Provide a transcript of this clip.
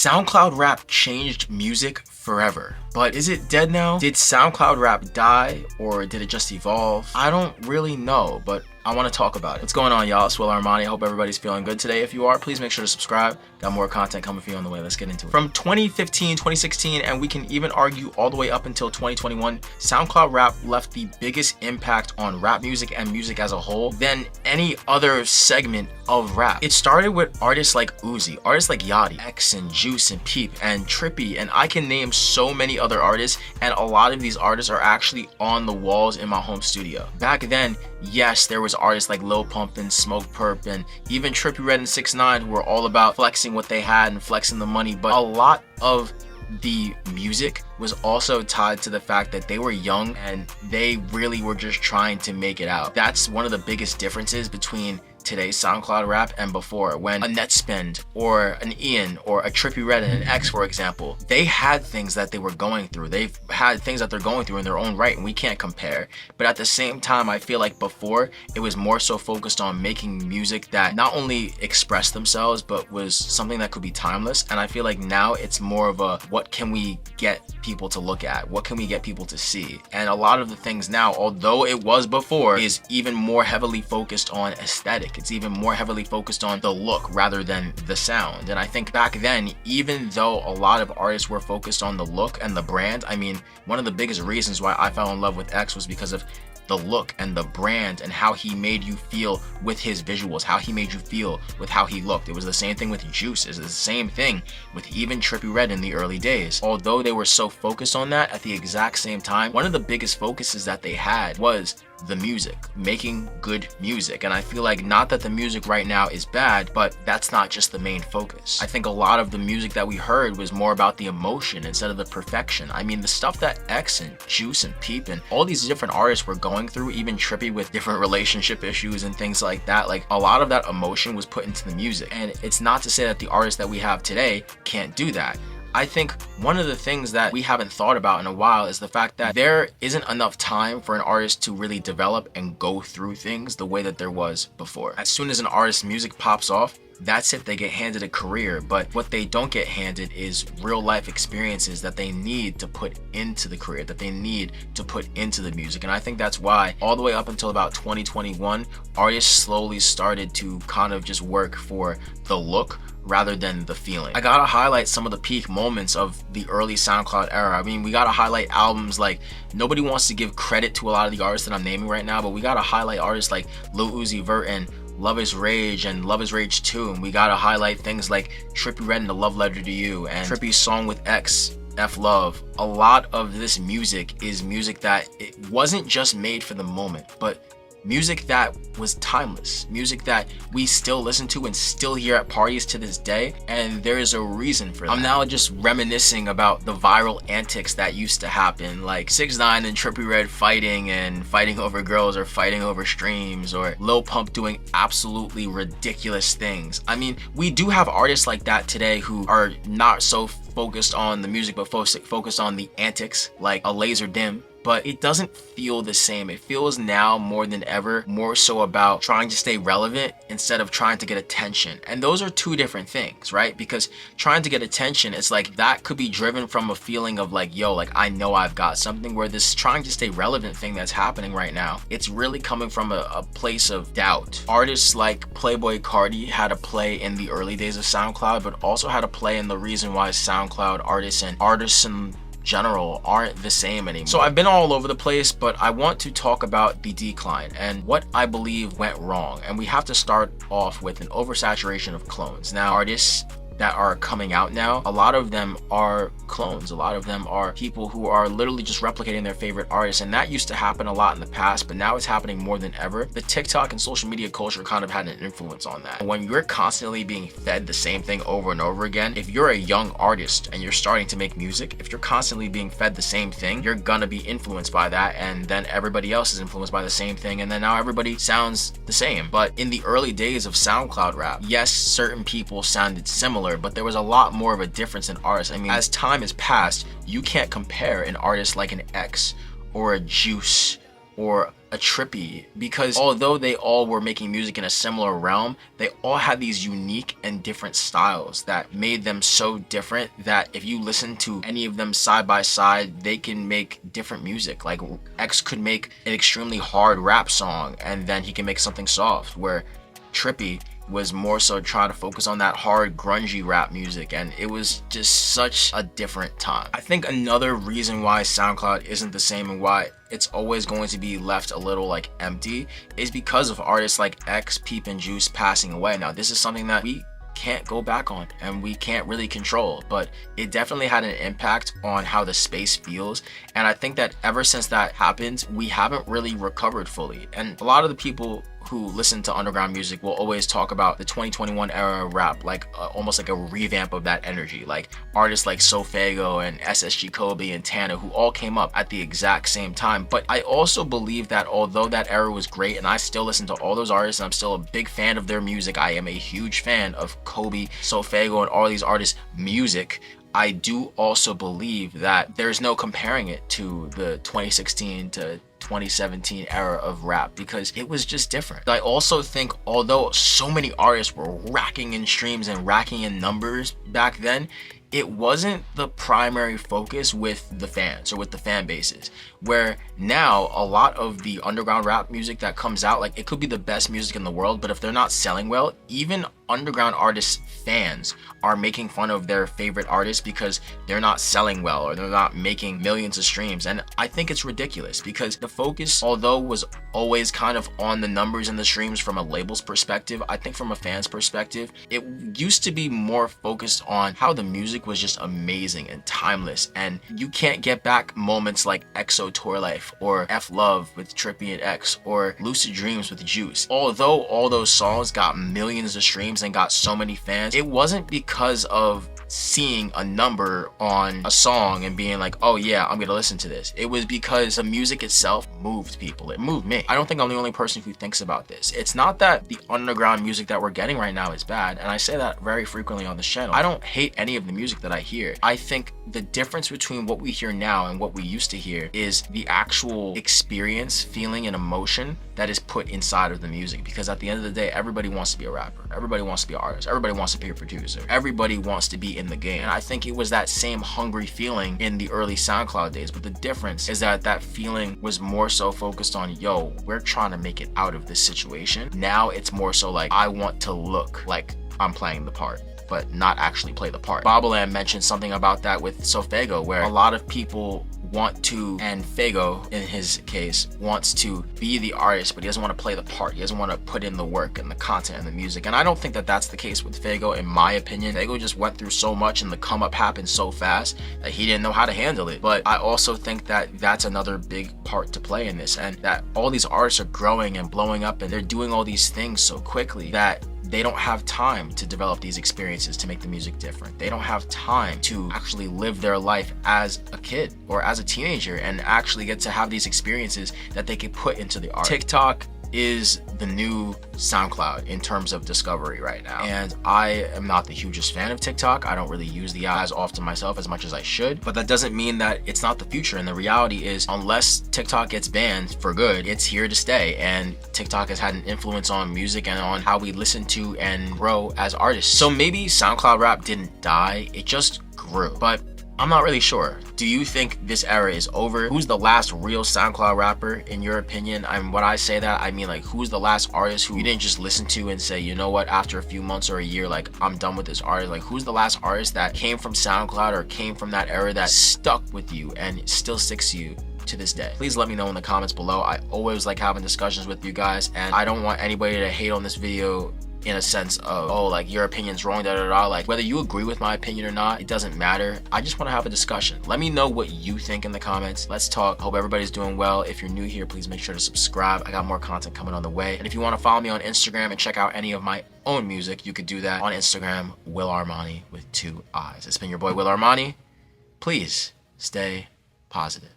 SoundCloud rap changed music forever. But is it dead now? Did SoundCloud rap die, or did it just evolve? I don't really know, but I want to talk about it. What's going on, y'all? It's willarmani. I hope everybody's feeling good today. If you are, please make sure to subscribe. Got more content coming for you on the way. Let's get into it. From 2015, 2016, and we can even argue all the way up until 2021, SoundCloud rap left the biggest impact on rap music and music as a whole than any other segment of rap. It started with artists like Uzi, artists like Yachty, X and Juice and Peep and Trippy, and I can name so many other artists, and a lot of these artists are actually on the walls in my home studio. Back then, yes, there was artists like Lil Pump and Smoke Perp and even Trippie Redd and 6ix9ine who were all about flexing what they had and flexing the money, but a lot of the music was also tied to the fact that they were young and they really were just trying to make it out. That's one of the biggest differences between today's SoundCloud rap and before, when a Netspend or an Ian or a Trippie Redd and an X, for example, they had things that they were going through. They've had things that they're going through in their own right, and we can't compare. But at the same time, I feel like before, it was more so focused on making music that not only expressed themselves, but was something that could be timeless. And I feel like now it's more of a, what can we get people to look at? What can we get people to see? And a lot of the things now, although it was before, is even more heavily focused on aesthetic. It's even more heavily focused on the look rather than the sound. And I think back then, even though a lot of artists were focused on the look and the brand, I mean, one of the biggest reasons why I fell in love with X was because of the look and the brand and how he made you feel with his visuals, how he made you feel with how he looked. It was the same thing with Juice. It was the same thing with even Trippie Redd in the early days. Although they were so focused on that, at the exact same time, one of the biggest focuses that they had was the music, making good music. And I feel like, not that the music right now is bad, but that's not just the main focus. I think a lot of the music that we heard was more about the emotion instead of the perfection. I mean, the stuff that X and Juice and Peep and all these different artists were going through, even Trippy with different relationship issues and things like that, like a lot of that emotion was put into the music. And it's not to say that the artists that we have today can't do that. I think one of the things that we haven't thought about in a while is the fact that there isn't enough time for an artist to really develop and go through things the way that there was before. As soon as an artist's music pops off, that's it, they get handed a career. But what they don't get handed is real life experiences that they need to put into the career, that they need to put into the music. And I think that's why all the way up until about 2021, artists slowly started to kind of just work for the look rather than the feeling. I gotta highlight some of the peak moments of the early SoundCloud era. I mean, we gotta highlight albums like, nobody wants to give credit to a lot of the artists that I'm naming right now, but we gotta highlight artists like Lil Uzi Vert and Love Is Rage and Love Is Rage 2, and we gotta highlight things like Trippie Redd and The Love Letter to You and Trippie's song with X, F Love. A lot of this music is music that it wasn't just made for the moment, but music that was timeless, music that we still listen to and still hear at parties to this day, and there is a reason for that. I'm now just reminiscing about the viral antics that used to happen, like 6ix9ine and Trippie Redd fighting over girls or fighting over streams, or Lil Pump doing absolutely ridiculous things. I mean, we do have artists like that today who are not so focused on the music but focused on the antics, like a Laser Dim. But it doesn't feel the same. It feels now more than ever more so about trying to stay relevant instead of trying to get attention. And those are two different things, right? Because trying to get attention, it's like that could be driven from a feeling of like, yo, like I know I've got something, where this trying to stay relevant thing that's happening right now, it's really coming from a place of doubt. Artists like Playboi Carti had a play in the early days of SoundCloud, but also had a play in the reason why SoundCloud artists and general aren't the same anymore. So I've been all over the place, but I want to talk about the decline and what I believe went wrong. And we have to start off with an oversaturation of clones. Now, artists that are coming out now, a lot of them are clones. A lot of them are people who are literally just replicating their favorite artists, and that used to happen a lot in the past, but now it's happening more than ever. The TikTok and social media culture kind of had an influence on that. When you're constantly being fed the same thing over and over again, if you're a young artist and you're starting to make music, if you're constantly being fed the same thing, you're gonna be influenced by that, and then everybody else is influenced by the same thing, and then now everybody sounds the same. But in the early days of SoundCloud rap, yes, certain people sounded similar, but there was a lot more of a difference in artists. I mean, as time has passed, you can't compare an artist like an X or a Juice or a trippy, because although they all were making music in a similar realm, they all had these unique and different styles that made them so different that if you listen to any of them side by side, they can make different music. Like X could make an extremely hard rap song and then he can make something soft, where Trippy was more so trying to focus on that hard grungy rap music, and it was just such a different time. I think another reason why SoundCloud isn't the same and why it's always going to be left a little like empty is because of artists like X, Peep, and Juice passing away. Now this is something that we can't go back on and we can't really control, but it definitely had an impact on how the space feels, and I think that ever since that happened, we haven't really recovered fully. And a lot of the people who listen to underground music will always talk about the 2021 era of rap, like almost like a revamp of that energy, like artists like Sofego and SSG Kobe and Tana, who all came up at the exact same time. But I also believe that although that era was great, and I still listen to all those artists and I'm still a big fan of their music, I am a huge fan of Kobe, Sofego, and all these artists' music, I do also believe that there's no comparing it to the 2016 to 2017 era of rap, because it was just different. I also think although so many artists were racking in streams and racking in numbers back then, it wasn't the primary focus with the fans or with the fan bases, where now a lot of the underground rap music that comes out, like it could be the best music in the world, but if they're not selling well, even underground artists' fans are making fun of their favorite artists because they're not selling well or they're not making millions of streams. And I think it's ridiculous, because the focus, although was always kind of on the numbers and the streams from a label's perspective, I think from a fan's perspective, it used to be more focused on how the music was just amazing and timeless, and you can't get back moments like EXO Tour Life or F Love with Trippy and X or Lucid Dreams with Juice. Although all those songs got millions of streams and got so many fans, it wasn't because of seeing a number on a song and being like, oh yeah, I'm gonna listen to this. It was because the music itself moved people. It moved me. I don't think I'm the only person who thinks about this. It's not that the underground music that we're getting right now is bad, and I say that very frequently on this channel. I don't hate any of the music that I hear. I think the difference between what we hear now and what we used to hear is the actual experience, feeling, and emotion that is put inside of the music. Because at the end of the day, everybody wants to be a rapper, everybody wants to be an artist, everybody wants to be a producer, everybody wants to be in the game. And I think it was that same hungry feeling in the early SoundCloud days, but the difference is that that feeling was more so focused on, yo, we're trying to make it out of this situation. Now it's more so like, I want to look like I'm playing the part, but not actually play the part. Boboland mentioned something about that with Sofego, where a lot of people want to, and Fago in his case, wants to be the artist, but he doesn't want to play the part. He doesn't want to put in the work and the content and the music. And I don't think that that's the case with Fago, in my opinion. Fago just went through so much and the come up happened so fast that he didn't know how to handle it. But I also think that that's another big part to play in this, and that all these artists are growing and blowing up and they're doing all these things so quickly that they don't have time to develop these experiences to make the music different. They don't have time to actually live their life as a kid or as a teenager and actually get to have these experiences that they can put into the art. TikTok is the new SoundCloud in terms of discovery right now, and I am not the hugest fan of TikTok. I don't really use the app as often myself as much as I should, but that doesn't mean that it's not the future. And the reality is, unless TikTok gets banned for good, it's here to stay, and TikTok has had an influence on music and on how we listen to and grow as artists. So maybe SoundCloud rap didn't die, it just grew. But I'm not really sure. Do you think this era is over? Who's the last real SoundCloud rapper in your opinion? And when I say that, I mean like, who's the last artist who you didn't just listen to and say, you know what, after a few months or a year, like, I'm done with this artist? Like, who's the last artist that came from SoundCloud or came from that era that stuck with you and still sticks to you to this day? Please let me know in the comments below. I always like having discussions with you guys, and I don't want anybody to hate on this video in a sense of, oh, like, your opinion's wrong, da da da. Like, whether you agree with my opinion or not, it doesn't matter. I just want to have a discussion. Let me know what you think in the comments. Let's talk. Hope everybody's doing well. If you're new here, please make sure to subscribe. I got more content coming on the way. And if you want to follow me on Instagram and check out any of my own music, you could do that on Instagram, willarmani with 2 I's. It's been your boy Will Armani. Please stay positive.